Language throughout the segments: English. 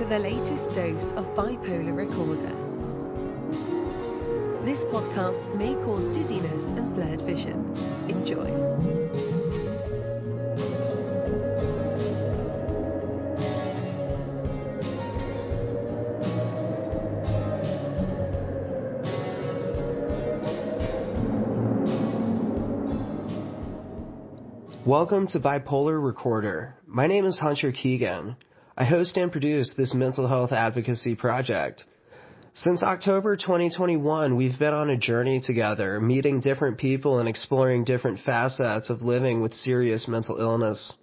the latest dose of Bipolar Recorder. This podcast may cause dizziness and blurred vision. Enjoy. Welcome to Bipolar Recorder. My name is Hunter Keegan. I host and produce this mental health advocacy project. Since October 2021, we've been on a journey together, meeting different people and exploring different facets of living with serious mental illness.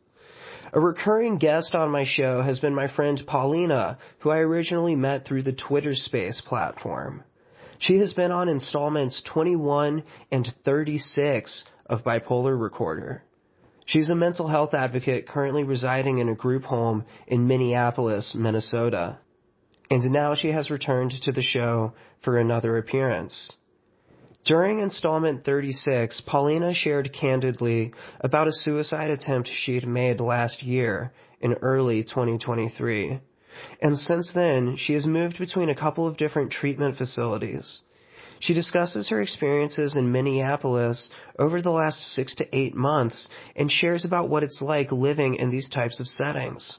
A recurring guest on my show has been my friend Palina, who I originally met through the Twitter Space platform. She has been on installments 21 and 36 of Bipolar Recorder. She's a mental health advocate currently residing in a group home in Minneapolis, Minnesota. And now she has returned to the show for another appearance. During installment 36, Palina shared candidly about a suicide attempt she'd made last year in early 2023. And since then, she has moved between a couple of different treatment facilities. She discusses her experiences in Minneapolis over the last 6 to 8 months and shares about what it's like living in these types of settings.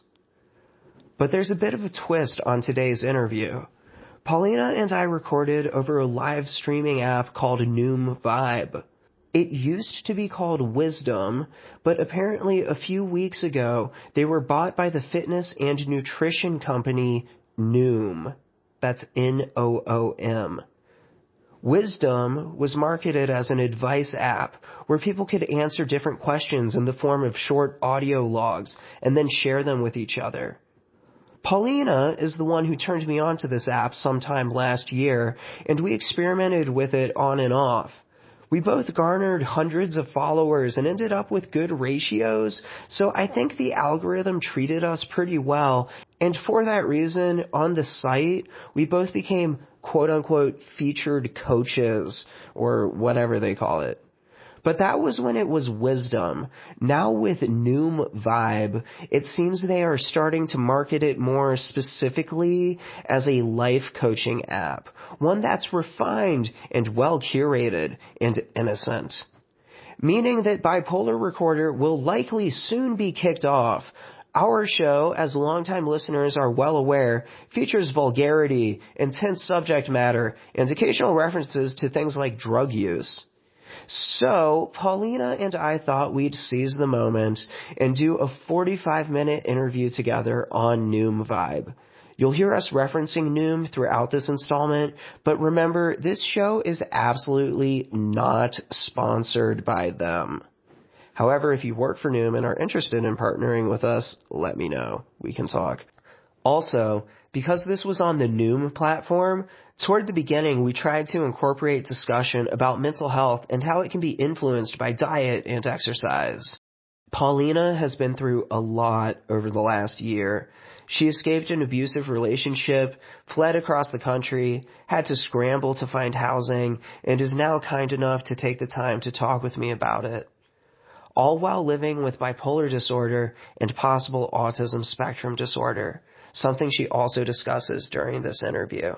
But there's a bit of a twist on today's interview. Palina and I recorded over a live streaming app called Noom Vibe. It used to be called Wisdom, but apparently a few weeks ago they were bought by the fitness and nutrition company Noom. That's Noom. Wisdom was marketed as an advice app where people could answer different questions in the form of short audio logs and then share them with each other. Palina is the one who turned me on to this app sometime last year, and we experimented with it on and off. We both garnered hundreds of followers and ended up with good ratios, so I think the algorithm treated us pretty well, and for that reason, on the site, we both became quote-unquote featured coaches, or whatever they call it. But that was when it was Wisdom. Now with Noom Vibe, it seems they are starting to market it more specifically as a life coaching app, one that's refined and well curated and innocent. Meaning that Bipolar Recorder will likely soon be kicked off. Our show, as longtime listeners are well aware, features vulgarity, intense subject matter, and occasional references to things like drug use. So, Palina and I thought we'd seize the moment and do a 45-minute interview together on Noom Vibe. You'll hear us referencing Noom throughout this installment, but remember, this show is absolutely not sponsored by them. However, if you work for Noom and are interested in partnering with us, let me know. We can talk. Also, because this was on the Noom platform, toward the beginning we tried to incorporate discussion about mental health and how it can be influenced by diet and exercise. Palina has been through a lot over the last year. She escaped an abusive relationship, fled across the country, had to scramble to find housing, and is now kind enough to take the time to talk with me about it. All while living with bipolar disorder and possible autism spectrum disorder, something she also discusses during this interview.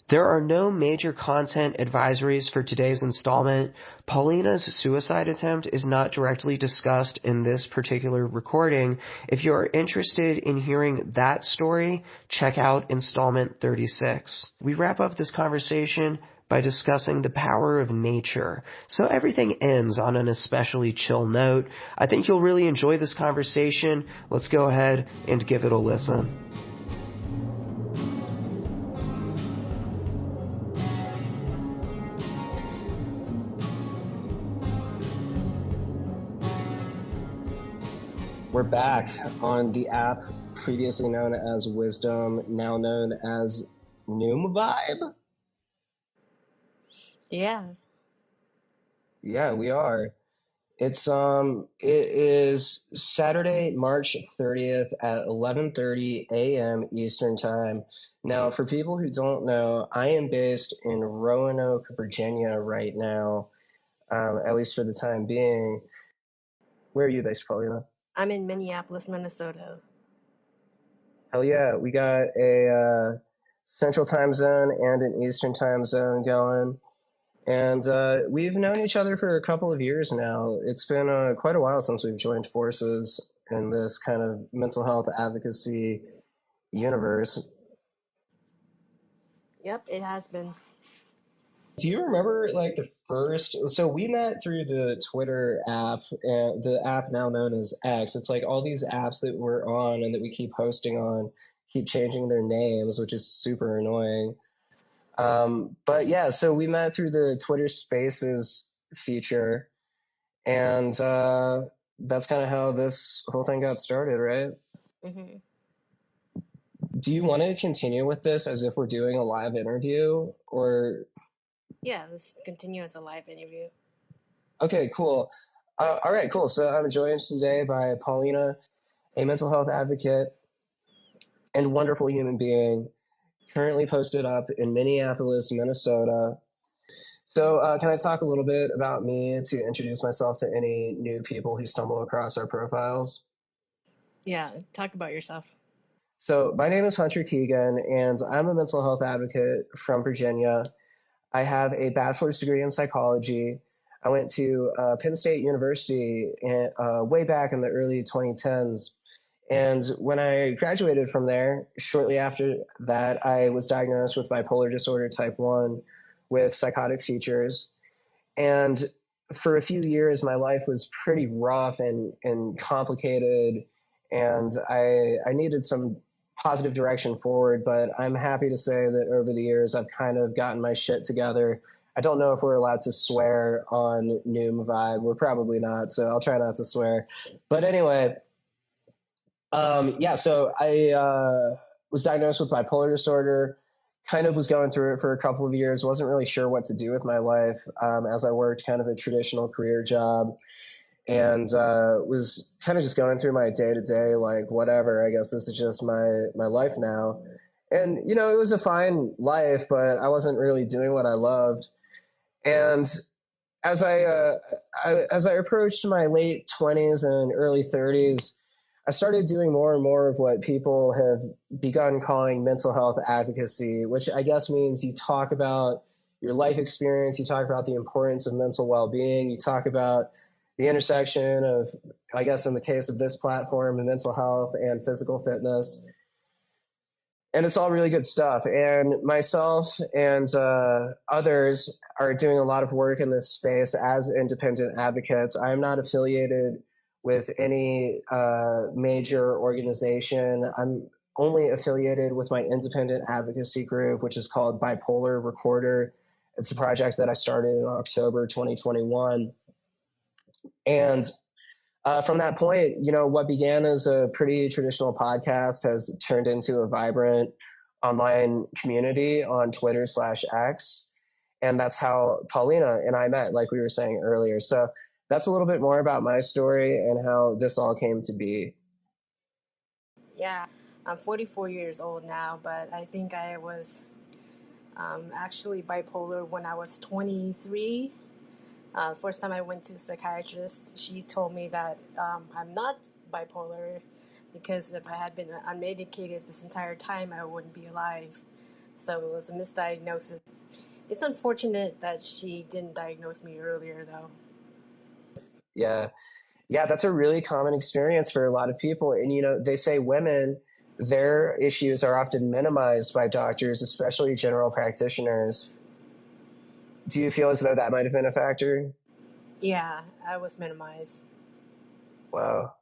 There are no major content advisories for today's installment. Palina's suicide attempt is not directly discussed in this particular recording. If you are interested in hearing that story, check out installment 36. We wrap up this conversation by discussing the power of nature. So everything ends on an especially chill note. I think you'll really enjoy this conversation. Let's go ahead and give it a listen. We're back on the app previously known as Wisdom, now known as Noom Vibe. Yeah, we are. It is Saturday, March 30th at 11:30 a.m. Eastern Time. Now, for people who don't know, I am based in Roanoke, Virginia right now, at least for the time being. Where are you based, Palina? I'm in Minneapolis, Minnesota. Hell yeah, we got a Central Time Zone and an Eastern Time Zone going. And we've known each other for a couple of years now. It's been quite a while since we've joined forces in this kind of mental health advocacy universe. Yep, it has been. Do you remember like the first? So we met through the Twitter app, the app now known as X. It's like all these apps that we're on and that we keep posting on keep changing their names, which is super annoying. But yeah, so we met through the Twitter Spaces feature, and that's kind of how this whole thing got started, right? Hmm. Do you want to continue with this as if we're doing a live interview, or Yeah, let's continue as a live interview. okay, cool. All right, cool. So I'm joined today by Paulina, a mental health advocate and wonderful human being, currently posted up in Minneapolis, Minnesota. So, can I talk a little bit about me to introduce myself to any new people who stumble across our profiles? Yeah, talk about yourself. So, my name is Hunter Keegan, and I'm a mental health advocate from Virginia. I have a bachelor's degree in psychology. I went to Penn State University way back in the early 2010s. And when I graduated from there, shortly after that, I was diagnosed with bipolar disorder type 1 with psychotic features. And for a few years, my life was pretty rough and complicated, and I needed some positive direction forward. But I'm happy to say that over the years, I've kind of gotten my shit together. I don't know if we're allowed to swear on Noom Vibe. We're probably not, so I'll try not to swear. But anyway, yeah, so I was diagnosed with bipolar disorder, kind of was going through it for a couple of years, wasn't really sure what to do with my life as I worked kind of a traditional career job, and was kind of just going through my day to day, like, whatever, I guess this is just my life now. And, you know, it was a fine life, but I wasn't really doing what I loved. And as I approached my late 20s and early 30s, I started doing more and more of what people have begun calling mental health advocacy, which I guess means you talk about your life experience, you talk about the importance of mental well-being, you talk about the intersection of, I guess in the case of this platform, mental health and physical fitness. And it's all really good stuff. And myself and others are doing a lot of work in this space as independent advocates. I'm not affiliated with any major organization. I'm only affiliated with my independent advocacy group, which is called Bipolar Recorder. It's a project that I started in October 2021. And from that point, you know, what began as a pretty traditional podcast has turned into a vibrant online community on Twitter/X. And that's how Paulina and I met, like we were saying earlier. So that's a little bit more about my story and how this all came to be. Yeah, I'm 44 years old now, but I think I was actually bipolar when I was 23. First time I went to a psychiatrist, she told me that I'm not bipolar because if I had been unmedicated this entire time, I wouldn't be alive. So it was a misdiagnosis. It's unfortunate that she didn't diagnose me earlier, though. Yeah. Yeah, that's a really common experience for a lot of people. And, you know, they say women, their issues are often minimized by doctors, especially general practitioners. Do you feel as though that might have been a factor? Yeah, I was minimized. Wow.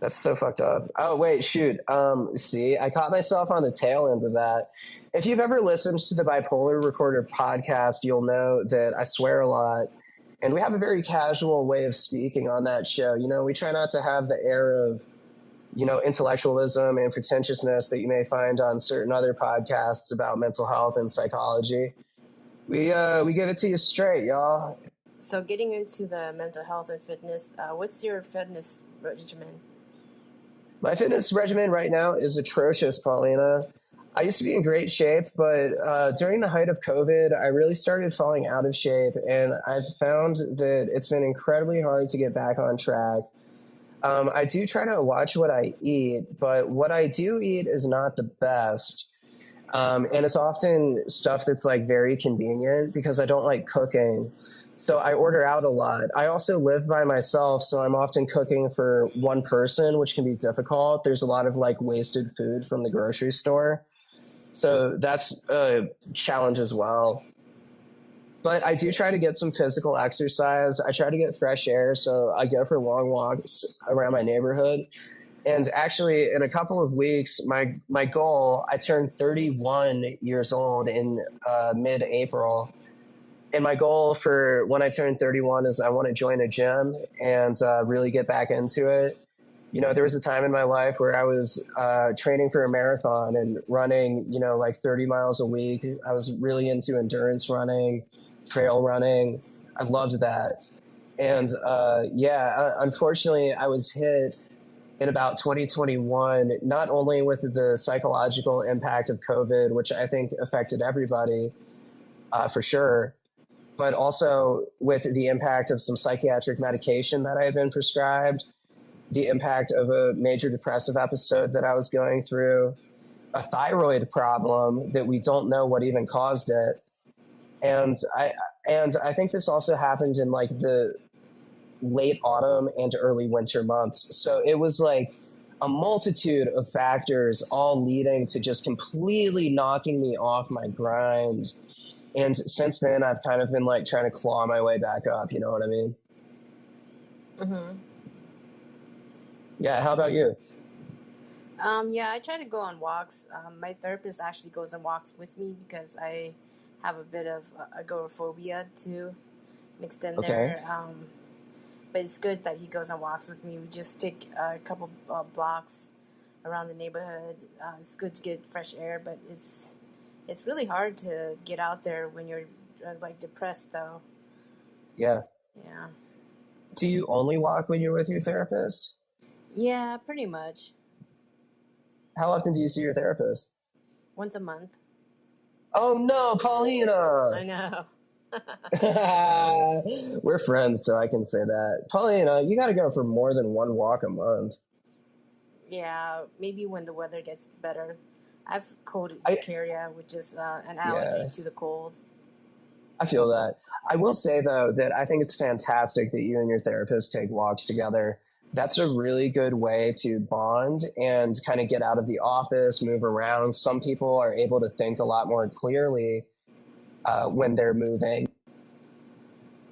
That's so fucked up. Oh, wait, shoot. See, I caught myself on the tail end of that. If you've ever listened to the Bipolar Recorder podcast, you'll know that I swear a lot. And we have a very casual way of speaking on that show. You know, we try not to have the air of, you know, intellectualism and pretentiousness that you may find on certain other podcasts about mental health and psychology. We give it to you straight, y'all. So getting into the mental health and fitness, what's your fitness regimen? My fitness regimen right now is atrocious, Paulina. I used to be in great shape, but during the height of COVID, I really started falling out of shape, and I've found that it's been incredibly hard to get back on track. I do try to watch what I eat, but what I do eat is not the best. And it's often stuff that's like very convenient because I don't like cooking. So I order out a lot. I also live by myself, so I'm often cooking for one person, which can be difficult. There's a lot of like wasted food from the grocery store. So that's a challenge as well. But I do try to get some physical exercise. I try to get fresh air, so I go for long walks around my neighborhood. And actually, in a couple of weeks, my goal, I turned 31 years old in mid-April. And my goal for when I turn 31 is I want to join a gym and really get back into it. There was a time in my life where I was training for a marathon and running, like 30 miles a week. I was really into endurance running, trail running. I loved that. And unfortunately, I was hit in about 2021, not only with the psychological impact of COVID, which I think affected everybody for sure, but also with the impact of some psychiatric medication that I had been prescribed, the impact of a major depressive episode that I was going through, a thyroid problem that we don't know what even caused it. And I think this also happened in like the late autumn and early winter months. So it was like a multitude of factors all leading to just completely knocking me off my grind. And since then, I've kind of been like trying to claw my way back up. You know what I mean? Mm-hmm. Yeah. How about you? Yeah, I try to go on walks. My therapist actually goes on walks with me because I have a bit of agoraphobia too mixed in Okay. there. But it's good that he goes on walks with me. We just take a couple blocks around the neighborhood. It's good to get fresh air, but it's really hard to get out there when you're like depressed, though. Yeah. Yeah, Do you only walk when you're with your therapist? yeah, pretty much How often do you see your therapist? once a month. Oh no, I Paulina. know. We're friends, so I can say that. Paulina, you got to go for more than one walk a month. Yeah, maybe when the weather gets better. I've cold I urticaria, which is an allergy Yeah, to the cold. I feel that. I will say though that I think it's fantastic that you and your therapist take walks together. That's a really good way to bond and kind of get out of the office, move around. Some people are able to think a lot more clearly when they're moving.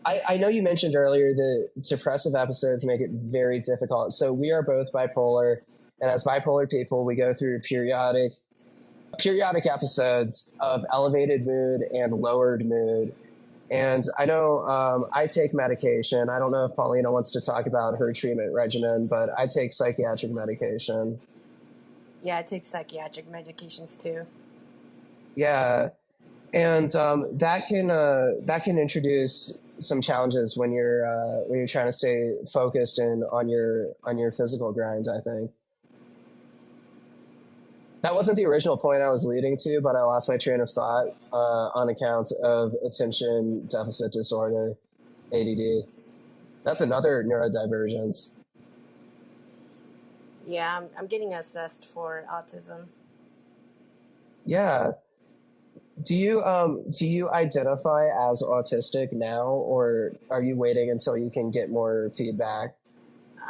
I know you mentioned earlier that depressive episodes make it very difficult. So we are both bipolar, and as bipolar people, we go through periodic episodes of elevated mood and lowered mood. And I know I take medication. I don't know if Paulina wants to talk about her treatment regimen, but I take psychiatric medication. Yeah, I take psychiatric medications too. Yeah, and that can introduce some challenges when you're trying to stay focused and on your physical grind. I think that wasn't the original point I was leading to, but I lost my train of thought on account of attention deficit disorder, ADD. That's another neurodivergence. Yeah, I'm getting assessed for autism. Yeah. Do you identify as autistic now, or are you waiting until you can get more feedback?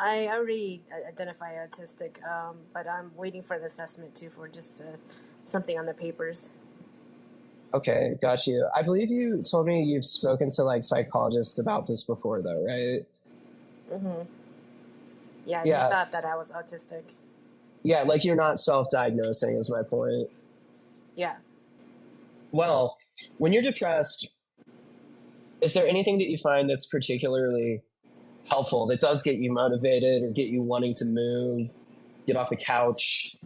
I already identify autistic, but I'm waiting for the assessment too for just something on the papers. Okay, got you. I believe you told me you've spoken to like psychologists about this before, though, right? Hmm. Yeah, he Yeah, thought that I was autistic. yeah. Like you're not self-diagnosing, is my point. Yeah. Well, when you're depressed, is there anything that you find that's particularly helpful that does get you motivated or get you wanting to move, get off the couch?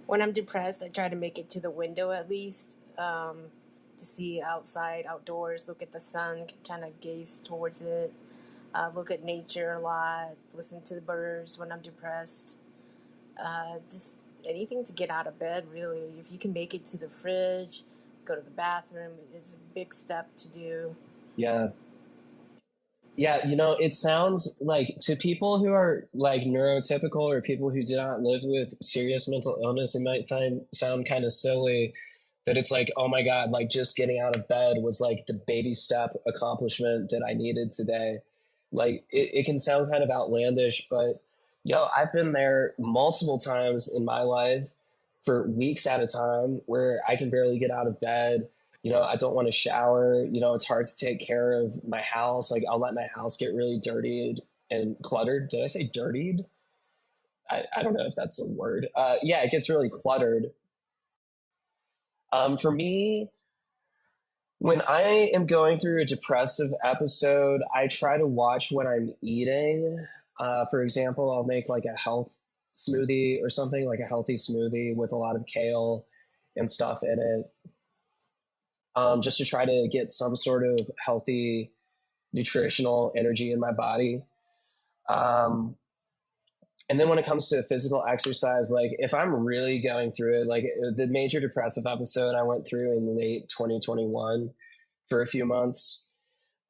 When I'm depressed, I try to make it to the window at least to see outside, outdoors, look at the sun, kind of gaze towards it, look at nature a lot, listen to the birds when I'm depressed. Just anything to get out of bed, really. If you can make it to the fridge, go to the bathroom, it's a big step to do. Yeah. Yeah, it sounds like to people who are like neurotypical or people who do not live with serious mental illness, it might sound kind of silly that it's like, oh my God, like just getting out of bed was like the baby step accomplishment that I needed today. Like it can sound kind of outlandish, but I've been there multiple times in my life for weeks at a time where I can barely get out of bed. I don't want to shower. It's hard to take care of my house. Like I'll let my house get really dirtied and cluttered. Did I say dirtied? I don't know if that's a word. Yeah, it gets really cluttered. For me, when I am going through a depressive episode, I try to watch what I'm eating. For example, I'll make like a health smoothie or something, like a healthy smoothie with a lot of kale and stuff in it, just to try to get some sort of healthy nutritional energy in my body. Um, and then when it comes to physical exercise, like if I'm really going through it, like the major depressive episode I went through in late 2021 for a few months,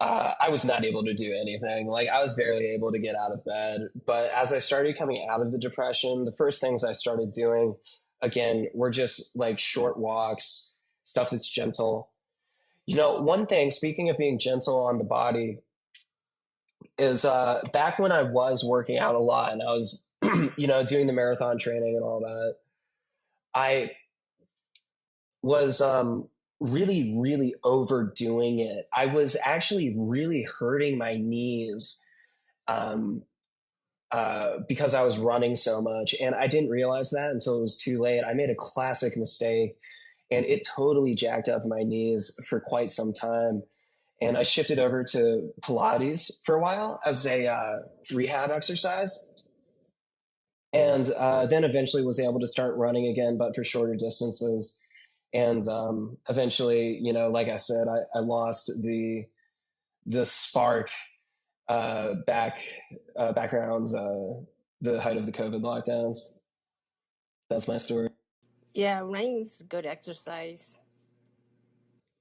I was not able to do anything. Like I was barely able to get out of bed. But as I started coming out of the depression, the first things I started doing again were just like short walks, stuff that's gentle. One thing, speaking of being gentle on the body, is back when I was working out a lot and I was, doing the marathon training and all that, I was really, really overdoing it. I was actually really hurting my knees um, because I was running so much. And I didn't realize that until it was too late. I made a classic mistake and it totally jacked up my knees for quite some time. And I shifted over to Pilates for a while as a rehab exercise. And then eventually was able to start running again, but for shorter distances. And eventually, like I said, I lost the spark background, the height of the COVID lockdowns. That's my story. Yeah, running's good exercise.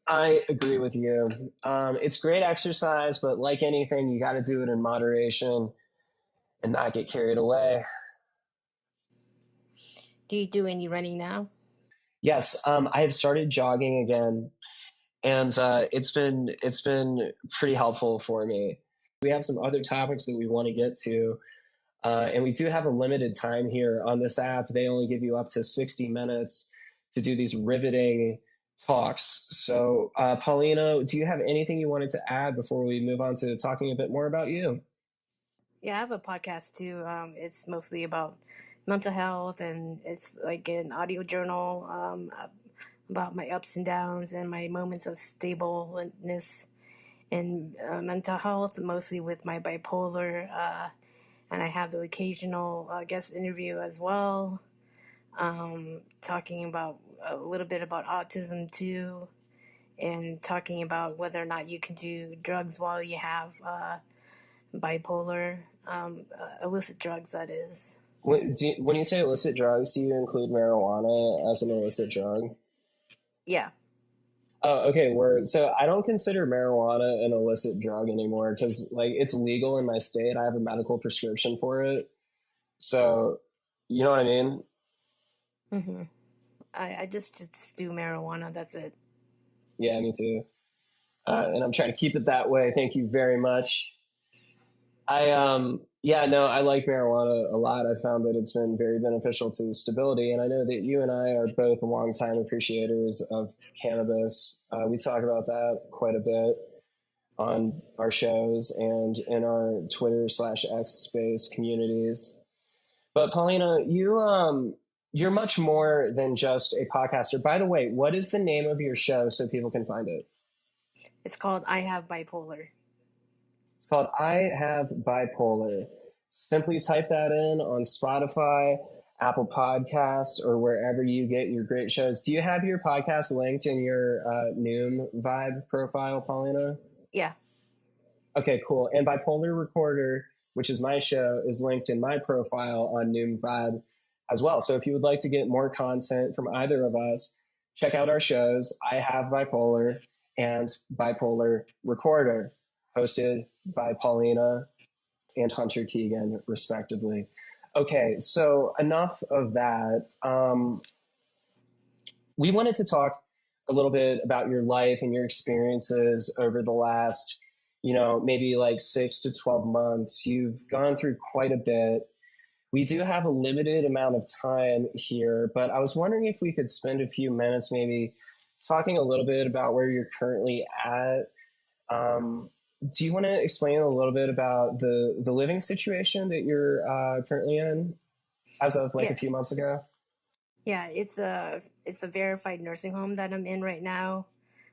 I agree with you. It's great exercise, but like anything, you got to do it in moderation and not get carried away. Do you do any running now? Yes, I have started jogging again, and it's been pretty helpful for me. We have some other topics that we want to get to, and we do have a limited time here on this app. They only give you up to 60 minutes to do these riveting talks. So, Paulina, do you have anything you wanted to add before we move on to talking a bit more about you? Yeah, I have a podcast too. It's mostly about mental health, and it's like an audio journal about my ups and downs and my moments of stableness in mental health, mostly with my bipolar. And I have the occasional guest interview as well, talking about a little bit about autism too, and talking about whether or not you can do drugs while you have bipolar, illicit drugs, that is. When you say illicit drugs, do you include marijuana as an illicit drug? Yeah. Oh, okay, word. So I don't consider marijuana an illicit drug anymore because like it's legal in my state. I have a medical prescription for it. So, you know what I mean? hmm I just do marijuana. That's it. Yeah, me too. And I'm trying to keep it that way. Thank you very much. Yeah, no, I like marijuana a lot. I found that it's been very beneficial to stability. And I know that you and I are both longtime appreciators of cannabis. We talk about that quite a bit on our shows and in our Twitter/X space communities. But Paulina, you're much more than just a podcaster. By the way, what is the name of your show so people can find it? It's called I Have Bipolar. It's called I Have Bipolar. Simply type that in on Spotify, Apple Podcasts, or wherever you get your great shows. Do you have your podcast linked in your Noom Vibe profile, Paulina? Yeah. Okay, cool. And Bipolar Recorder, which is my show, is linked in my profile on Noom Vibe as well. So if you would like to get more content from either of us, check out our shows. I Have Bipolar and Bipolar Recorder. hosted by Paulina and Hunter Keegan, respectively. Okay, so enough of that. We wanted to talk a little bit about your life and your experiences over the last, maybe like 6 to 12 months. You've gone through quite a bit. We do have a limited amount of time here, but I was wondering if we could spend a few minutes maybe talking a little bit about where you're currently at. Do you want to explain a little bit about the living situation that you're currently in as of like a Yeah, few months ago? yeah. It's a verified nursing home that I'm in right now.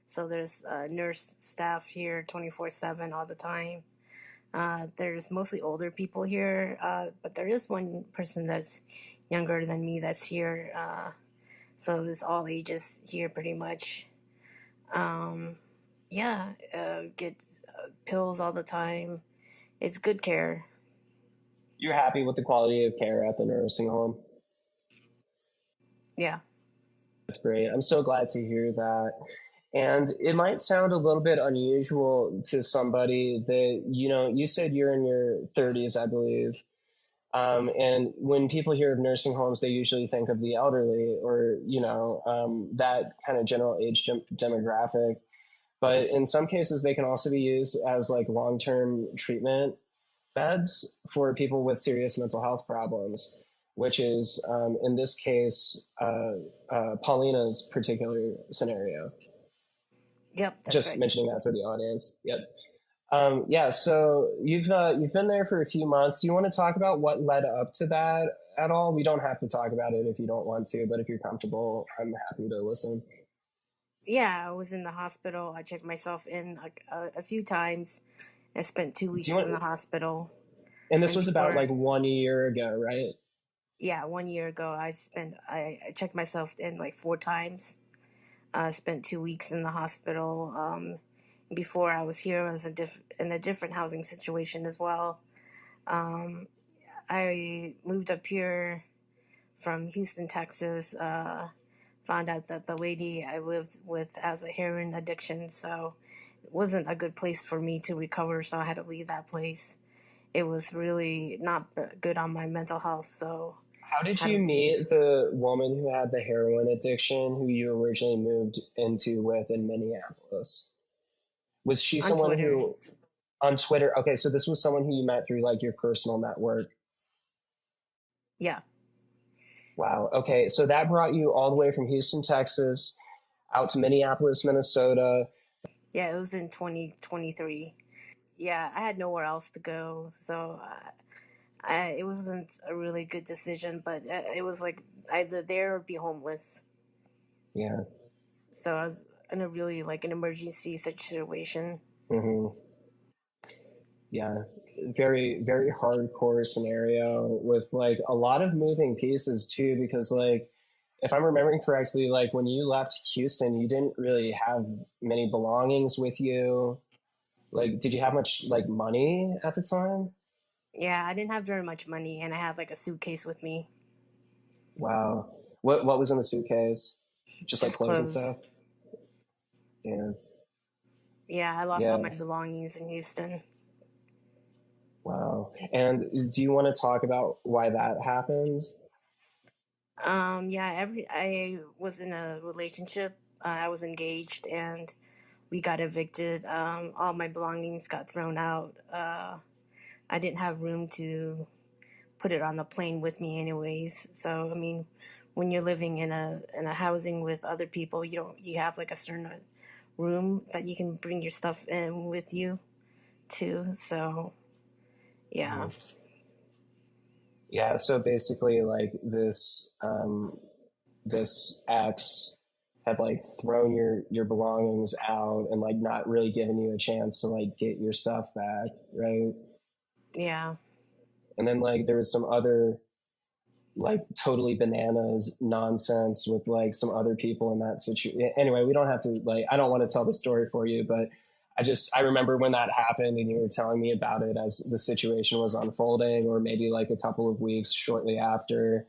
So there's nurse staff here 24/7 all the time. There's mostly older people here, but there is one person that's younger than me that's here. So it's all ages here pretty much. Um, yeah, get pills all the time. It's good care. You're happy with the quality of care at the nursing home? Yeah. That's great. I'm so glad to hear that. And it might sound a little bit unusual to somebody that, you said you're in your 30s, I believe. And when people hear of nursing homes, they usually think of the elderly or, that kind of general age demographic. But in some cases, they can also be used as like long-term treatment beds for people with serious mental health problems, which is, in this case, Paulina's particular scenario. Yep, that's Just right. mentioning that for the audience. Yep. Yeah. So you've been there for a few months. Do you want to talk about what led up to that at all? We don't have to talk about it if you don't want to, but if you're comfortable, I'm happy to listen. Yeah, I was in the hospital. I checked myself in like a few times. I spent two Do you weeks in the want? hospital. And this And was about before, like 1 year ago, right? yeah, 1 year ago, I checked myself in like four times. Spent 2 weeks in the hospital. Before I was here, I was in a different housing situation as well. Um, I moved up here from Houston, Texas. Found out that the lady I lived with has a heroin addiction, so it wasn't a good place for me to recover, so I had to leave that place. It was really not good on my mental health, so How did I had you to leave. meet the woman who had the heroin addiction who you originally moved into with in Minneapolis? Was she On someone Twitter. who on Twitter? Okay, so this was someone who you met through like your personal network. Yeah. Wow. Okay, so that brought you all the way from Houston, Texas, out to Minneapolis, Minnesota. Yeah, it was in 2023. Yeah, I had nowhere else to go, so it wasn't a really good decision, but it was like either there or be homeless. Yeah. So I was in a really like an emergency situation. Hmm. Yeah. Very, very hardcore scenario with like a lot of moving pieces too, because like if I'm remembering correctly, like when you left Houston, you didn't really have many belongings with you. Like, did you have much like money at the time? Yeah, I didn't have very much money, and I had like a suitcase with me, Wow. What was in the suitcase? Just like just clothes and clothes. stuff? Yeah. Yeah, I lost all Yeah. my belongings in Houston. Wow. And do you want to talk about why that happened? Yeah, I was in a relationship. I was engaged, and we got evicted. All my belongings got thrown out. I didn't have room to put it on the plane with me, anyways. So I mean, when you're living in a housing with other people, you have like a certain room that you can bring your stuff in with you too. So yeah, Mhm. Yeah. So basically, like this ex had like thrown your belongings out and like not really given you a chance to like get your stuff back, right? yeah, And then like there was some other like totally bananas nonsense with like some other people in that situation. Anyway, we don't have to like I don't want to tell the story for you, but I remember when that happened and you were telling me about it as the situation was unfolding or maybe like a couple of weeks shortly after.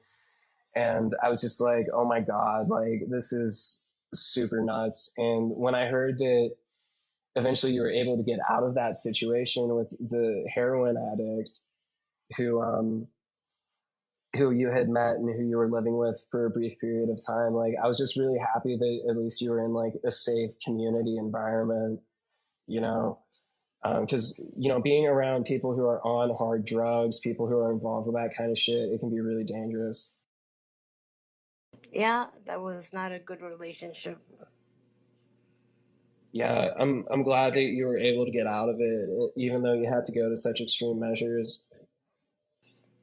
And I was just like, "Oh my god, like this is super nuts." And when I heard that eventually you were able to get out of that situation with the heroin addict who, who you had met and who you were living with for a brief period of time. Like, I was just really happy that at least you were in like a safe community environment, you know, because, being around people who are on hard drugs, people who are involved with that kind of shit, it can be really dangerous. Yeah, that was not a good relationship. Yeah, I'm glad that you were able to get out of it, even though you had to go to such extreme measures.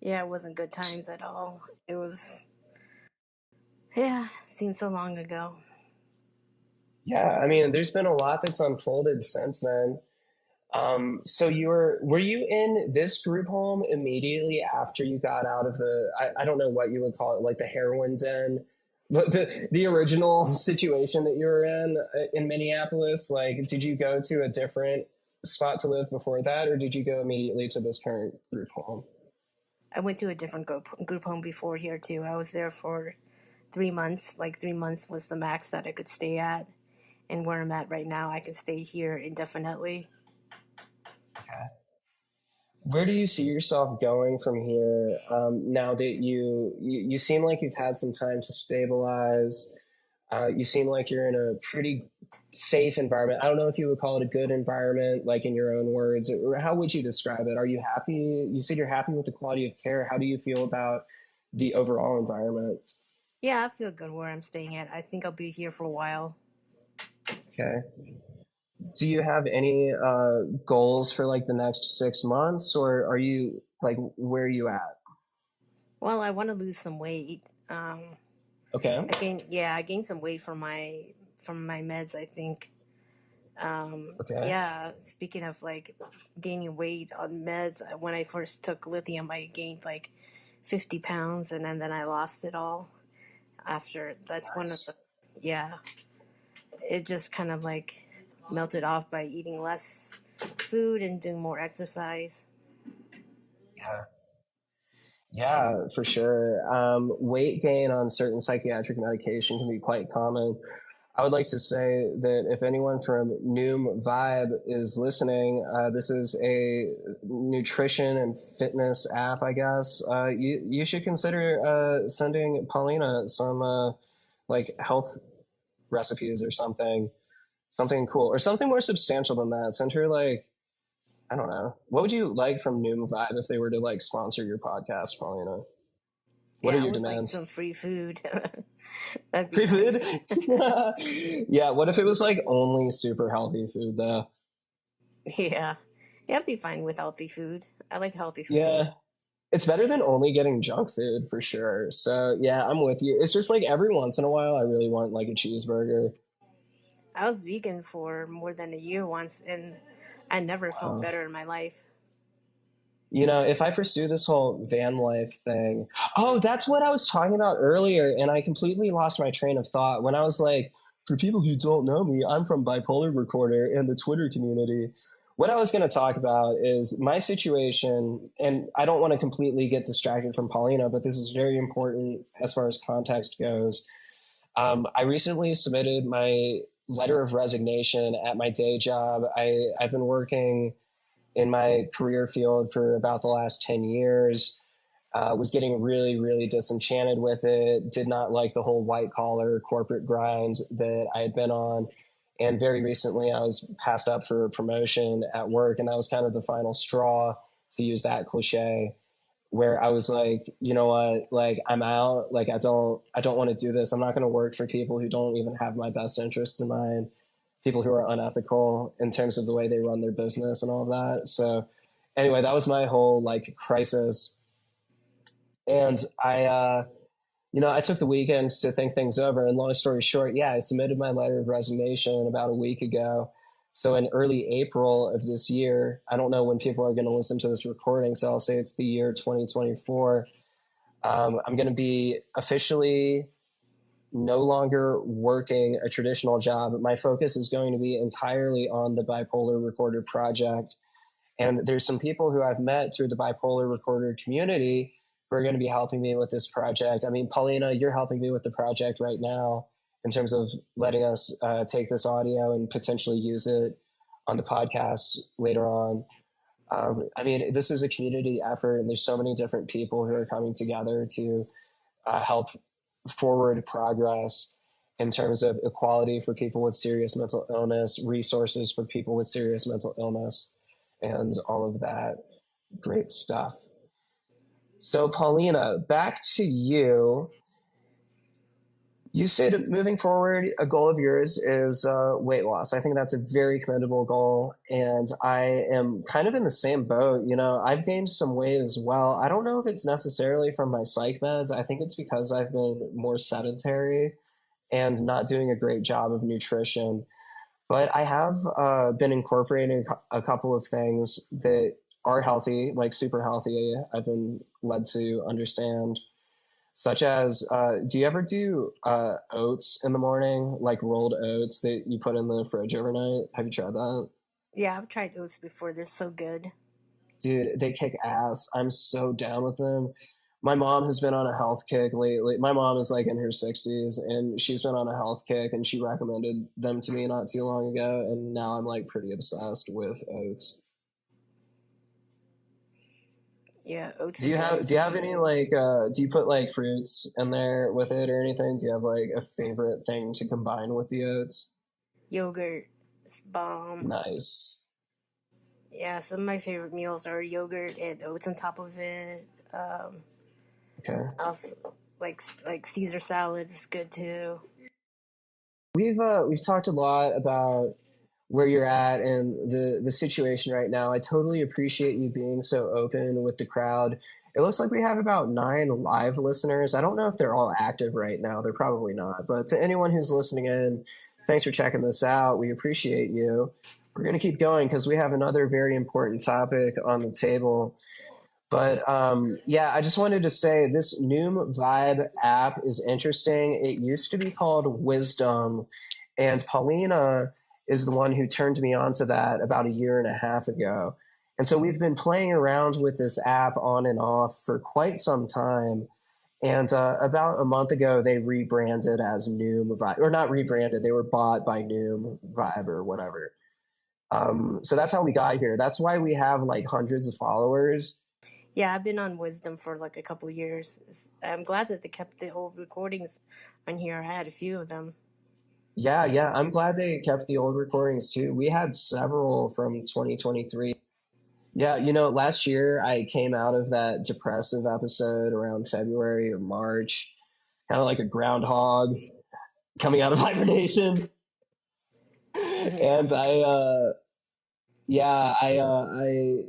Yeah, it wasn't good times at all. It was, yeah, seemed so long ago. Yeah, I mean, there's been a lot that's unfolded since then. So were you in this group home immediately after you got out of I don't know what you would call it, like the heroin den, but the original situation that you were in Minneapolis? Like, did you go to a different spot to live before that, or did you go immediately to this current group home? I went to a different group home before here too. I was there for 3 months. Like 3 months was the max that I could stay at. And where I'm at right now, I can stay here indefinitely. Okay. Where do you see yourself going from here? Now that you seem like you've had some time to stabilize. You seem like you're in a pretty safe environment. I don't know if you would call it a good environment, like in your own words, or how would you describe it? Are you happy? You said you're happy with the quality of care. How do you feel about the overall environment? Yeah, I feel good where I'm staying at. I think I'll be here for a while. Okay. Do you have any goals for like the next 6 months, or are you like where are you at? Well, I want to lose some weight. Okay. I gained some weight from my meds, I think. Okay. Yeah, speaking of like gaining weight on meds, when I first took lithium, I gained like 50 pounds and then I lost it all after. That's one of the, Nice. yeah, it just kind of like melted off by eating less food and doing more exercise. Yeah. Yeah, for sure. Weight gain on certain psychiatric medication can be quite common. I would like to say that if anyone from Noom Vibe is listening, this is a nutrition and fitness app, I guess. You should consider sending Paulina some like health recipes or something cool, or something more substantial than that. Send her like, I don't know, what would you like from Noom Vibe if they were to like sponsor your podcast, Paulina? What are Yeah, I your would like demands? some free food. That'd be Free nice. food? Yeah, what if it was like only super healthy food though? Yeah. Yeah, I'd be fine with healthy food. I like healthy food. Yeah, it's better than only getting junk food for sure. So yeah, I'm with you. It's just like every once in a while, I really want like a cheeseburger. I was vegan for more than a year once, and I never felt Wow. better in my life. If I pursue this whole van life thing, oh, that's what I was talking about earlier, and I completely lost my train of thought when I was like, for people who don't know me, I'm from Bipolar Recorder and the Twitter community. What I was going to talk about is my situation, and I don't want to completely get distracted from Paulina, but this is very important as far as context goes. I recently submitted my letter of resignation at my day job. I've been working in my career field for about the last 10 years. Was getting really, really disenchanted with it, did not like the whole white collar corporate grind that I had been on. And very recently, I was passed up for a promotion at work, and that was kind of the final straw, to use that cliche, where I was like, you know what, like I'm out, like I don't want to do this. I'm not going to work for people who don't even have my best interests in mind, people who are unethical in terms of the way they run their business and all of that. So anyway, that was my whole like crisis. And I took the weekend to think things over. And long story short, yeah, I submitted my letter of resignation about a week ago. So in early April of this year, I don't know when people are going to listen to this recording, so I'll say it's the year 2024. I'm going to be officially no longer working a traditional job. My focus is going to be entirely on the Bipolar Recorder project. And there's some people who I've met through the Bipolar Recorder community who are going to be helping me with this project. I mean, Paulina, you're helping me with the project right now in terms of letting us take this audio and potentially use it on the podcast later on. I mean, this is a community effort, and there's so many different people who are coming together to help forward progress in terms of equality for people with serious mental illness, resources for people with serious mental illness, and all of that great stuff. So, Paulina, back to you. You said moving forward, a goal of yours is weight loss. I think that's a very commendable goal. And I am kind of in the same boat. You know, I've gained some weight as well. I don't know if it's necessarily from my psych meds. I think it's because I've been more sedentary and not doing a great job of nutrition. But I have been incorporating a couple of things that are healthy, like super healthy. I've been led to understand, such as, do you ever do oats in the morning, like rolled oats that you put in the fridge overnight? Have you tried that? Yeah, I've tried oats before. They're so good. Dude, they kick ass. I'm so down with them. My mom has been on a health kick lately. My mom is like in her 60s, and she's been on a health kick, and she recommended them to me not too long ago, and now I'm like pretty obsessed with oats. Yeah, oats Do are you good. have any like do you put like fruits in there with it or anything? Do you have like a favorite thing to combine with the oats? Yogurt. It's bomb. Nice. Yeah, some of my favorite meals are yogurt and oats on top of it. Okay. Also, like Caesar salad is good too. We've talked a lot about where you're at and the situation right now. I totally appreciate you being so open with the crowd. It looks like we have about 9 live listeners. I don't know if they're all active right now. They're probably not. But to anyone who's listening in, thanks for checking this out. We appreciate you. We're going to keep going because we have another very important topic on the table. But yeah, I just wanted to say this Noom Vibe app is interesting. It used to be called Wisdom, and Paulina is the one who turned me on to that about a year and a half ago. And so we've been playing around with this app on and off for quite some time. And about a month ago, they rebranded as Noom Vibe, or not rebranded, they were bought by Noom Vibe or whatever. So that's how we got here. That's why we have like hundreds of followers. Yeah, I've been on Wisdom for like a couple years. I'm glad that they kept the old recordings on here. I had a few of them. Yeah, I'm glad they kept the old recordings too. We had several from 2023. Yeah, you know, last year I came out of that depressive episode around February or March, kind of like a groundhog coming out of hibernation. Yeah. And I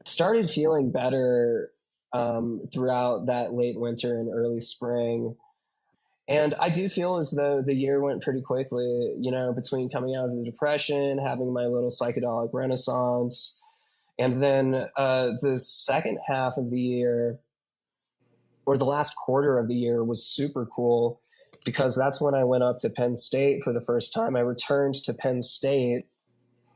started feeling better throughout that late winter and early spring. And I do feel as though the year went pretty quickly, you know, between coming out of the depression, having my little psychedelic renaissance, and then the second half of the year, or the last quarter of the year, was super cool because that's when I went up to Penn State for the first time. I returned to Penn State.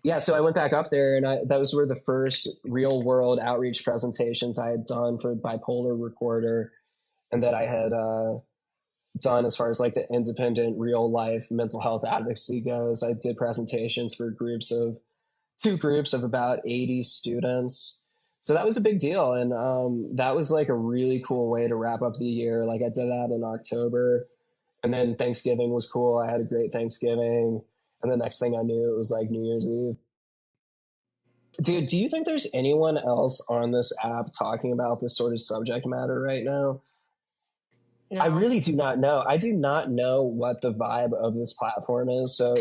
Yeah, so I went back up there, and those were the first real world outreach presentations I had done for Bipolar Recorder, and that I had done as far as like the independent real life mental health advocacy goes. I did presentations for two groups of about 80 students. So that was a big deal. And that was like a really cool way to wrap up the year. Like I did that in October, and then Thanksgiving was cool. I had a great Thanksgiving. And the next thing I knew, it was like New Year's Eve. Dude, do you think there's anyone else on this app talking about this sort of subject matter right now? I No. really do not know. I do not know what the vibe of this platform is. So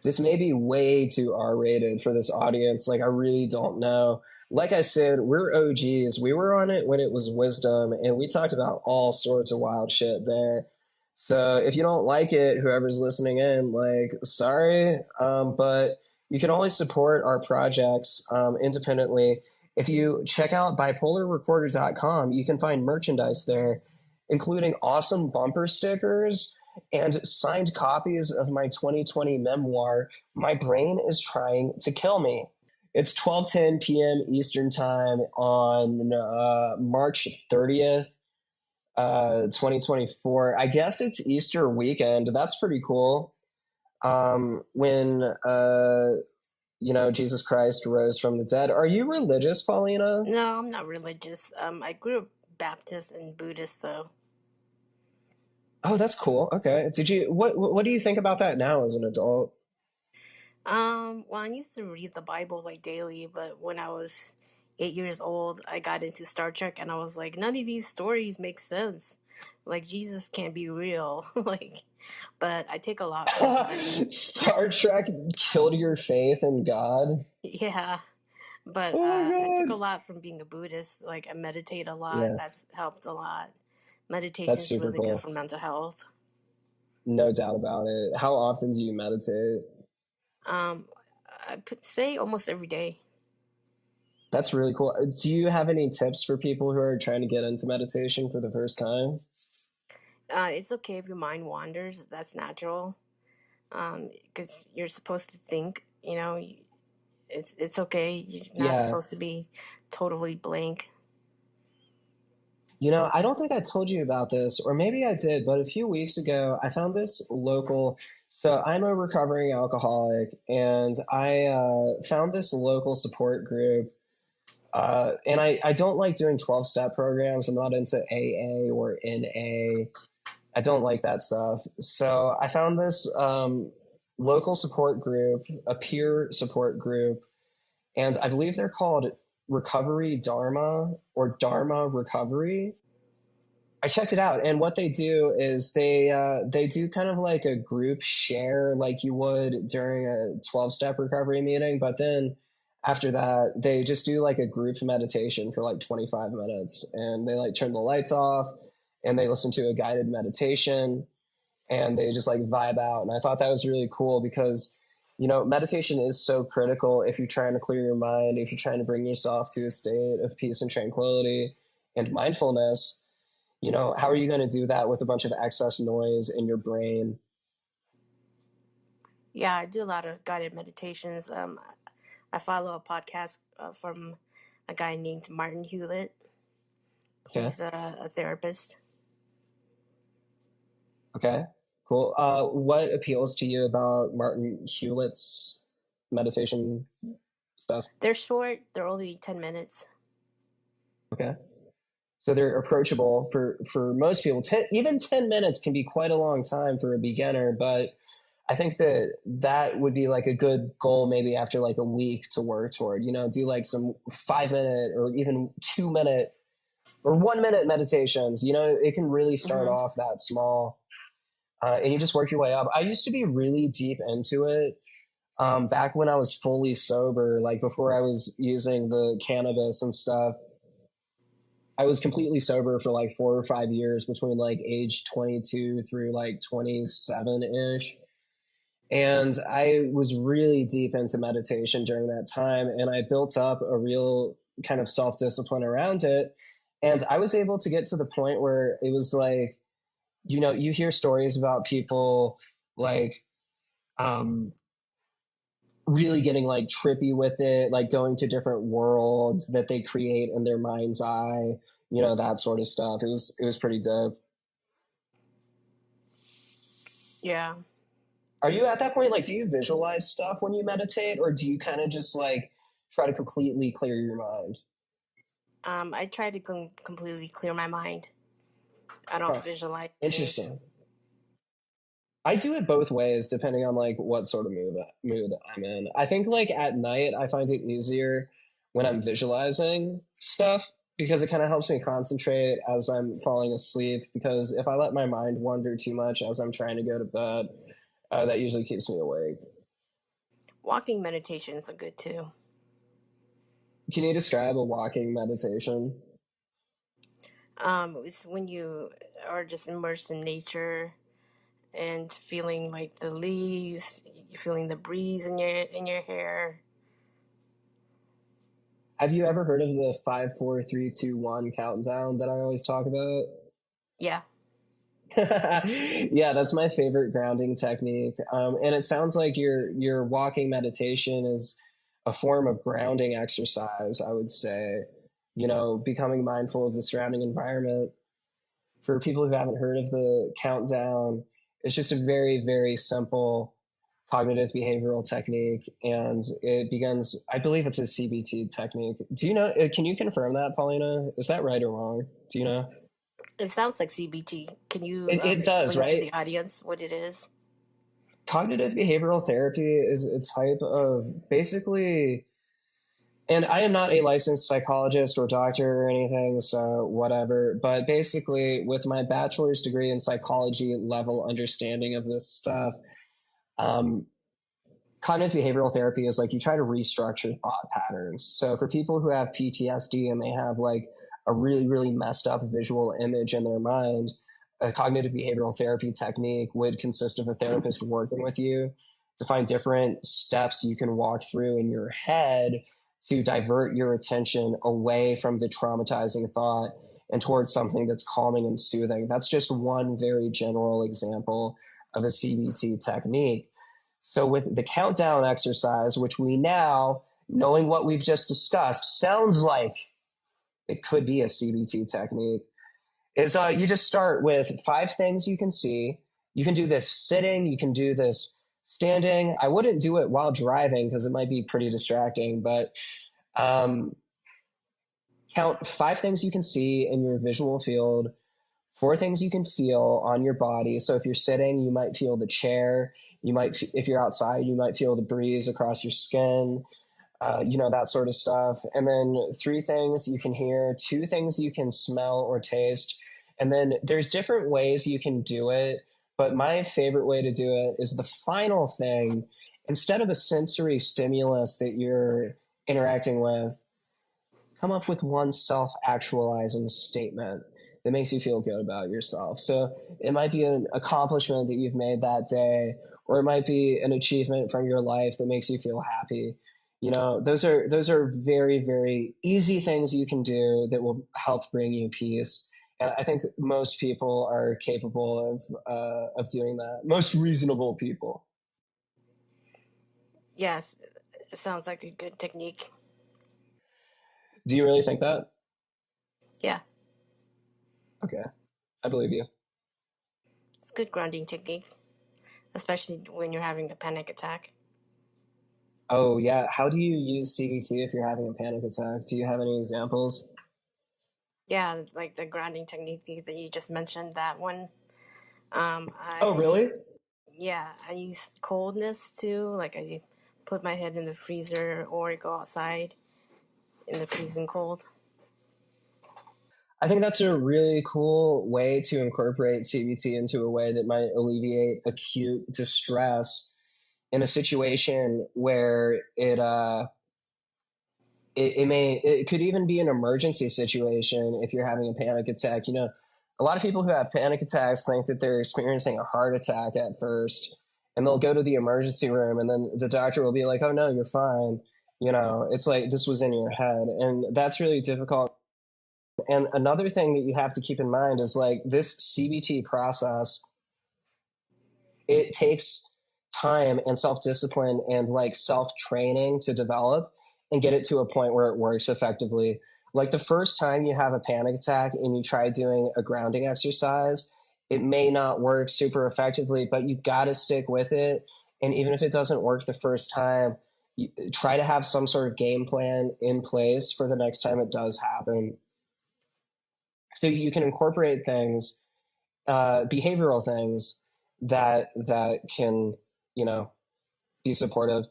this may be way too R-rated for this audience. Like, I really don't know. Like I said, we're OGs. We were on it when it was Wisdom, and we talked about all sorts of wild shit there. So if you don't like it, whoever's listening in, like, sorry, but you can always support our projects independently. If you check out bipolarrecorder.com, you can find merchandise there, including awesome bumper stickers and signed copies of my 2020 memoir, My Brain is Trying to Kill Me. It's 12:10 p.m. Eastern Time on March 30th, 2024. I guess it's Easter weekend. That's pretty cool. When Jesus Christ rose from the dead. Are you religious, Paulina? No, I'm not religious. I grew up Baptist and Buddhist though. Oh, that's cool. Okay. What do you think about that now as an adult? Well, I used to read the Bible like daily, but when I was 8 years old, I got into Star Trek, and I was like, none of these stories make sense. Like Jesus can't be real. Like, but I take a lot from God. Star Trek killed your faith in God? Yeah, but Oh my I took a God. lot from being a Buddhist. Like, I meditate a lot. Yeah, That's helped a lot. Meditation that's is super really good cool. for mental health. No doubt about it. How often do you meditate? Um, say almost every day. That's really cool. Do you have any tips for people who are trying to get into meditation for the first time? It's okay if your mind wanders. That's natural. Because you're supposed to think. It's okay. You're not Yeah. supposed to be totally blank. I don't think I told you about this, or maybe I did, but a few weeks ago, I found this local. So I'm a recovering alcoholic, and I found this local support group. And I don't like doing 12-step programs. I'm not into AA or NA. I don't like that stuff. So I found this local support group, a peer support group, and I believe they're called Recovery Dharma or Dharma Recovery. I checked it out, and what they do is they do kind of like a group share, like you would during a 12-step recovery meeting, but then after that, they just do like a group meditation for like 25 minutes, and they like turn the lights off, and they listen to a guided meditation, and they just like vibe out. And I thought that was really cool because meditation is so critical if you're trying to clear your mind, if you're trying to bring yourself to a state of peace and tranquility and mindfulness. How are you going to do that with a bunch of excess noise in your brain? Yeah, I do a lot of guided meditations. I follow a podcast from a guy named Martin Hewlett. Okay. He's a therapist. Okay. Cool. What appeals to you about Martin Hewlett's meditation stuff? They're short. They're only 10 minutes. Okay. So they're approachable for most people. Even 10 minutes can be quite a long time for a beginner, but I think that would be like a good goal maybe after like a week to work toward. Do like some 5 minute or even 2 minute or 1 minute meditations. It can really start Hmm. off that small, and you just work your way up. I used to be really deep into it back when I was fully sober, like before I was using the cannabis and stuff. I was completely sober for like 4 or 5 years between like age 22 through like 27 ish. And I was really deep into meditation during that time. And I built up a real kind of self discipline around it. And I was able to get to the point where it was like, you hear stories about people like um, really getting like trippy with it, like going to different worlds that they create in their mind's eye, that sort of stuff. It was pretty dope. Yeah. Are you at that point? Like, do you visualize stuff when you meditate, or do you kind of just like try to completely clear your mind? I try to completely clear my mind. I don't Huh. visualize things. Interesting. I do it both ways depending on like what sort of mood I'm in. I think like at night I find it easier when I'm visualizing stuff because it kind of helps me concentrate as I'm falling asleep. Because if I let my mind wander too much as I'm trying to go to bed, that usually keeps me awake. Walking meditations are good too. Can you describe a walking meditation? It's when you are just immersed in nature and feeling like the leaves, feeling the breeze in your hair. Have you ever heard of the 5, 4, 3, 2, 1 countdown that I always talk about? Yeah. Yeah, that's my favorite grounding technique. And it sounds like your walking meditation is a form of grounding exercise, I would say. Becoming mindful of the surrounding environment. For people who haven't heard of the countdown, it's just a very, very simple cognitive behavioral technique, and it begins, I believe it's a CBT technique. Do you know, can you confirm that, Paulina? Is that right or wrong? Do you know? It sounds like CBT. Can you It does, explain to right? the audience what it is? Cognitive behavioral therapy is a type of basically, and I am not a licensed psychologist or doctor or anything, so whatever, but basically, with my bachelor's degree in psychology level understanding of this stuff, um, cognitive behavioral therapy is like you try to restructure thought patterns. So for people who have PTSD and they have like a really, really messed up visual image in their mind, a cognitive behavioral therapy technique would consist of a therapist working with you to find different steps you can walk through in your head to divert your attention away from the traumatizing thought and towards something that's calming and soothing. That's just one very general example of a CBT technique. So with the countdown exercise, which we now, knowing what we've just discussed, sounds like it could be a CBT technique, is you just start with 5 things you can see. You can do this sitting, you can do this standing. I wouldn't do it while driving because it might be pretty distracting, but um, count 5 things you can see in your visual field, 4 things you can feel on your body. So if you're sitting, you might feel the chair. You might, if you're outside, you might feel the breeze across your skin, that sort of stuff. And then 3 things you can hear, 2 things you can smell or taste. And then there's different ways you can do it. But my favorite way to do it is the final thing. Instead of a sensory stimulus that you're interacting with, come up with one self-actualizing statement that makes you feel good about yourself. So it might be an accomplishment that you've made that day, or it might be an achievement from your life that makes you feel happy. Those are very, very easy things you can do that will help bring you peace. And I think most people are capable of doing that. Most reasonable people. Yes, it sounds like a good technique. Do you really think that? Yeah, Okay, I believe you. it's a good grounding technique, especially when you're having a panic attack. Oh, yeah. How do you use CBT if you're having a panic attack? Do you have any examples? Yeah, like the grounding technique that you just mentioned, that one. Oh, I really? Yeah, I use coldness too. Like I put my head in the freezer or go outside in the freezing cold. I think that's a really cool way to incorporate CBT into a way that might alleviate acute distress in a situation where it could even be an emergency situation if you're having a panic attack. A lot of people who have panic attacks think that they're experiencing a heart attack at first, and they'll go to the emergency room, and then the doctor will be like, "Oh no, you're fine." It's like this was in your head, and that's really difficult. And another thing that you have to keep in mind is like this CBT process, it takes time and self discipline and like self training to develop and get it to a point where it works effectively. Like the first time you have a panic attack and you try doing a grounding exercise, it may not work super effectively, but you got to stick with it. And even if it doesn't work the first time, you try to have some sort of game plan in place for the next time it does happen. So you can incorporate things, behavioral things that can, you know, be supportive.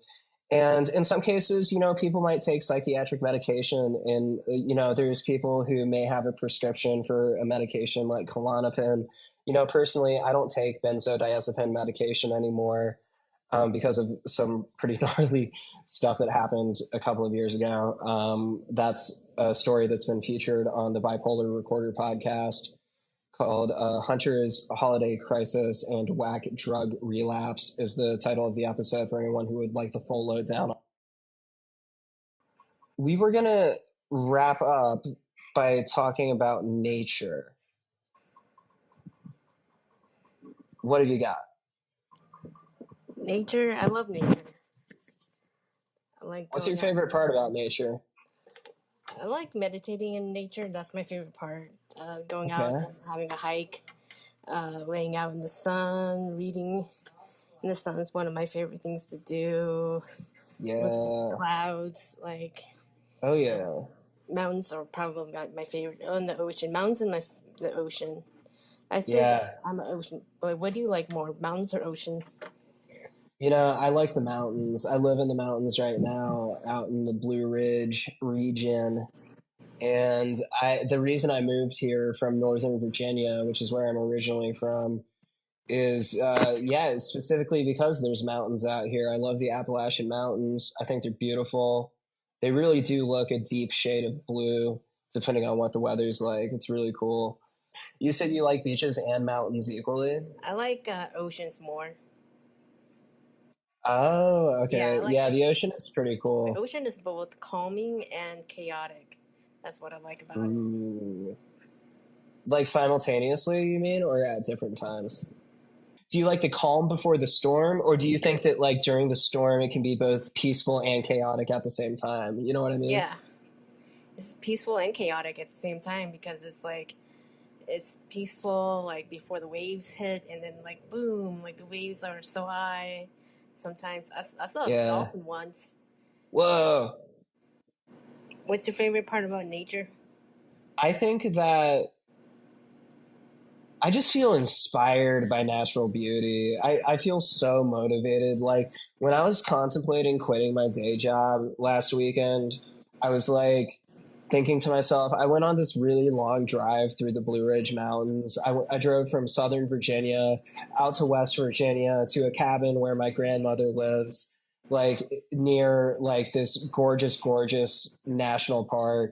And in some cases, people might take psychiatric medication, and there's people who may have a prescription for a medication like Klonopin. Personally, I don't take benzodiazepine medication anymore because of some pretty gnarly stuff that happened a couple of years ago. That's a story that's been featured on the Bipolar Recorder podcast called Hunter's Holiday Crisis and Whack Drug Relapse is the title of the episode for anyone who would like the full lowdown. We were going to wrap up by talking about nature. What have you got? Nature, I love nature. I like What's your going out. favorite part about nature? I like meditating in nature. That's my favorite part. Going out Okay. and having a hike, laying out in the sun, reading, in the sun is one of my favorite things to do. Looking at the Yeah. clouds, like Oh yeah. mountains are probably my favorite. Oh, and the ocean. Mountains and the ocean. I say that Yeah. I'm an ocean, but what do you like more, mountains or ocean? I like the mountains. I live in the mountains right now, out in the Blue Ridge region. And the reason I moved here from Northern Virginia, which is where I'm originally from, is specifically because there's mountains out here. I love the Appalachian Mountains. I think they're beautiful. They really do look a deep shade of blue, depending on what the weather's like. It's really cool. You said you like beaches and mountains equally? I like oceans more. Oh, Yeah, I okay. like Yeah, the ocean is pretty the cool. ocean is both calming and chaotic. That's what I like about it. Ooh. Like simultaneously, you mean, or at different times? Do you like the calm before the storm, or do you think that like during the storm it can be both peaceful and chaotic at the same time? You know what I mean? Yeah, it's peaceful and chaotic at the same time because it's like it's peaceful like before the waves hit, and then like boom, like the waves are so high. Sometimes I saw a Yeah. dolphin once. Whoa. What's your favorite part about nature? I think that I just feel inspired by natural beauty. I feel so motivated. Like when I was contemplating quitting my day job last weekend, I was like thinking to myself, I went on this really long drive through the Blue Ridge Mountains. I drove from Southern Virginia out to West Virginia to a cabin where my grandmother lives, like near like this gorgeous, gorgeous national park.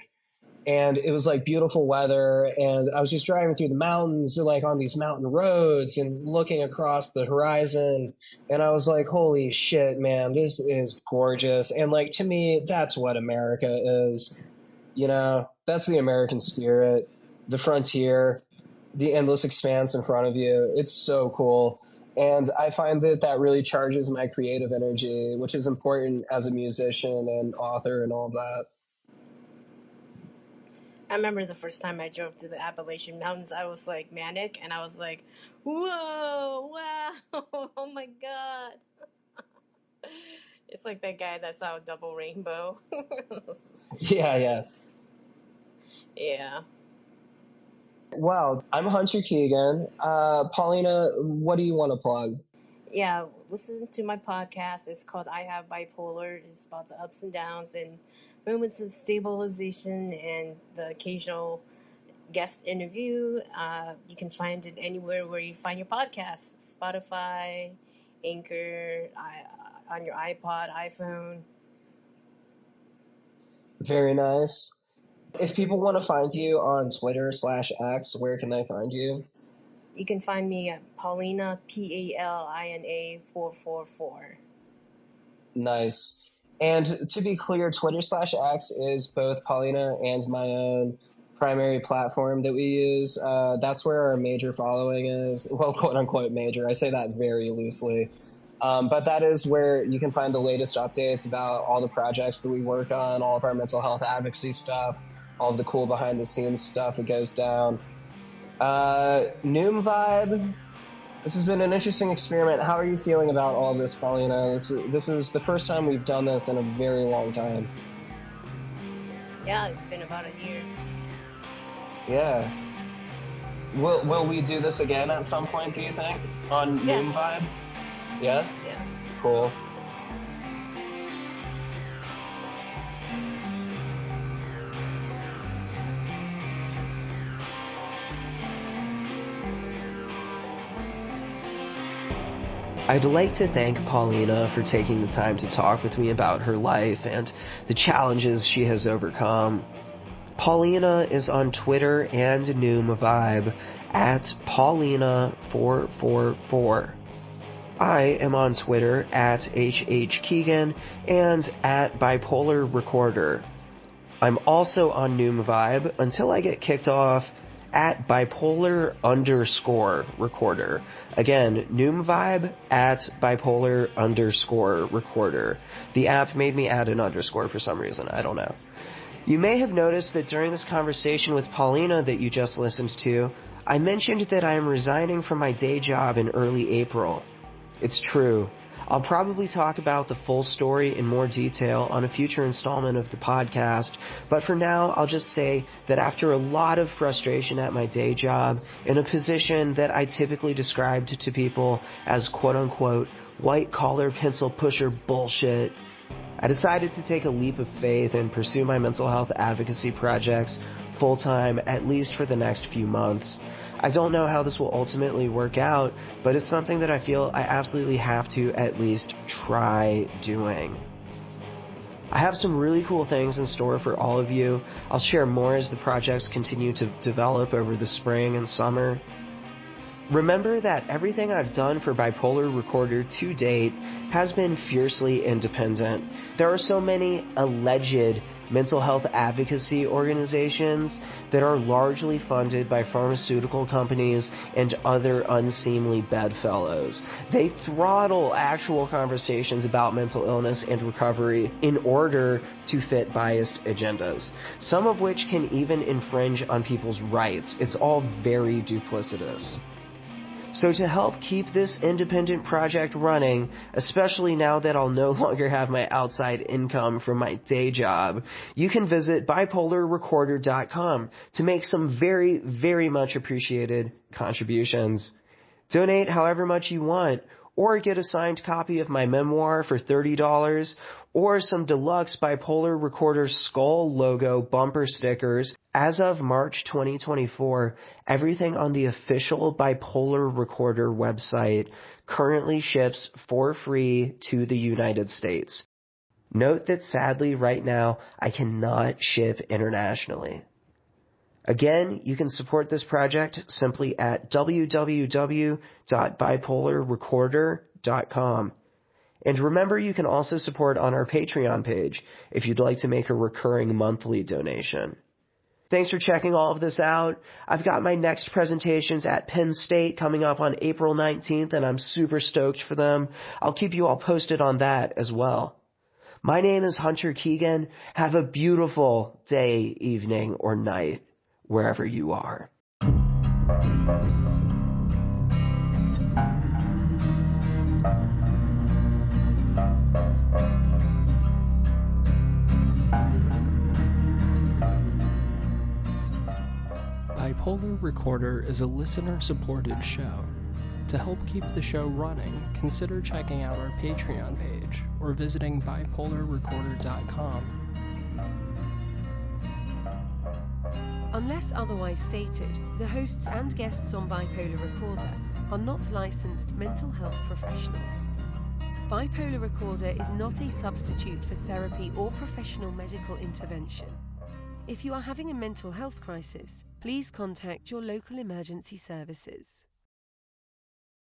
And it was like beautiful weather, and I was just driving through the mountains, like on these mountain roads and looking across the horizon, and I was like, holy shit, man, this is gorgeous. And like to me, that's what America is. That's the American spirit, the frontier, the endless expanse in front of you. It's so cool. And I find that really charges my creative energy, which is important as a musician and author and all that. I remember the first time I drove through the Appalachian Mountains, I was like manic, and I was like, "Whoa, wow, oh my god!" It's like that guy that saw a double rainbow. Yeah, yeah. Yeah. Well, I'm Hunter Keegan. Paulina, what do you want to plug? Yeah, listen to my podcast. It's called I Have Bipolar. It's about the ups and downs and moments of stabilization and the occasional guest interview. You can find it anywhere where you find your podcasts: Spotify, Anchor, on your iPod, iPhone. Very nice. If people want to find you on Twitter/X, where can they find you? You can find me at Paulina, Palina 444. Nice. And to be clear, Twitter/X is both Paulina and my own primary platform that we use. That's where our major following is. Well, quote unquote major. I say that very loosely. But that is where you can find the latest updates about all the projects that we work on, all of our mental health advocacy stuff, all of the cool behind the scenes stuff that goes down. Noom Vibe. This has been an interesting experiment. How are you feeling about all this, Paulina? This is the first time we've done this in a very long time. Yeah, it's been about a year. Yeah. Will we do this again at some point, do you think? On Noom Vibe? Yeah? Yeah. Cool. I'd like to thank Paulina for taking the time to talk with me about her life and the challenges she has overcome. Paulina is on Twitter and Noom Vibe at Paulina444. I am on Twitter at HHKeegan and at Bipolar Recorder. I'm also on Noom Vibe until I get kicked off at bipolar_recorder. Again, Noom Vibe at bipolar_recorder. The app made me add an underscore for some reason. I don't know. You may have noticed that during this conversation with Paulina that you just listened to, I mentioned that I am resigning from my day job in early April. It's true. I'll probably talk about the full story in more detail on a future installment of the podcast, but for now, I'll just say that after a lot of frustration at my day job, in a position that I typically described to people as quote-unquote white-collar pencil pusher bullshit, I decided to take a leap of faith and pursue my mental health advocacy projects full-time, at least for the next few months. I don't know how this will ultimately work out, but it's something that I feel I absolutely have to at least try doing. I have some really cool things in store for all of you. I'll share more as the projects continue to develop over the spring and summer. Remember that everything I've done for Bipolar Recorder to date has been fiercely independent. There are so many alleged mental health advocacy organizations that are largely funded by pharmaceutical companies and other unseemly bedfellows. They throttle actual conversations about mental illness and recovery in order to fit biased agendas, some of which can even infringe on people's rights. It's all very duplicitous. So to help keep this independent project running, especially now that I'll no longer have my outside income from my day job, you can visit bipolarrecorder.com to make some very, very much appreciated contributions. Donate however much you want, or get a signed copy of my memoir for $30, or some deluxe Bipolar Recorder skull logo bumper stickers. As of March 2024, everything on the official Bipolar Recorder website currently ships for free to the United States. Note that sadly right now, I cannot ship internationally. Again, you can support this project simply at www.bipolarrecorder.com. And remember, you can also support on our Patreon page if you'd like to make a recurring monthly donation. Thanks for checking all of this out. I've got my next presentations at Penn State coming up on April 19th, and I'm super stoked for them. I'll keep you all posted on that as well. My name is Hunter Keegan. Have a beautiful day, evening, or night, wherever you are. Bipolar Recorder is a listener-supported show. To help keep the show running, consider checking out our Patreon page or visiting bipolarrecorder.com. Unless otherwise stated, the hosts and guests on Bipolar Recorder are not licensed mental health professionals. Bipolar Recorder is not a substitute for therapy or professional medical intervention. If you are having a mental health crisis, please contact your local emergency services.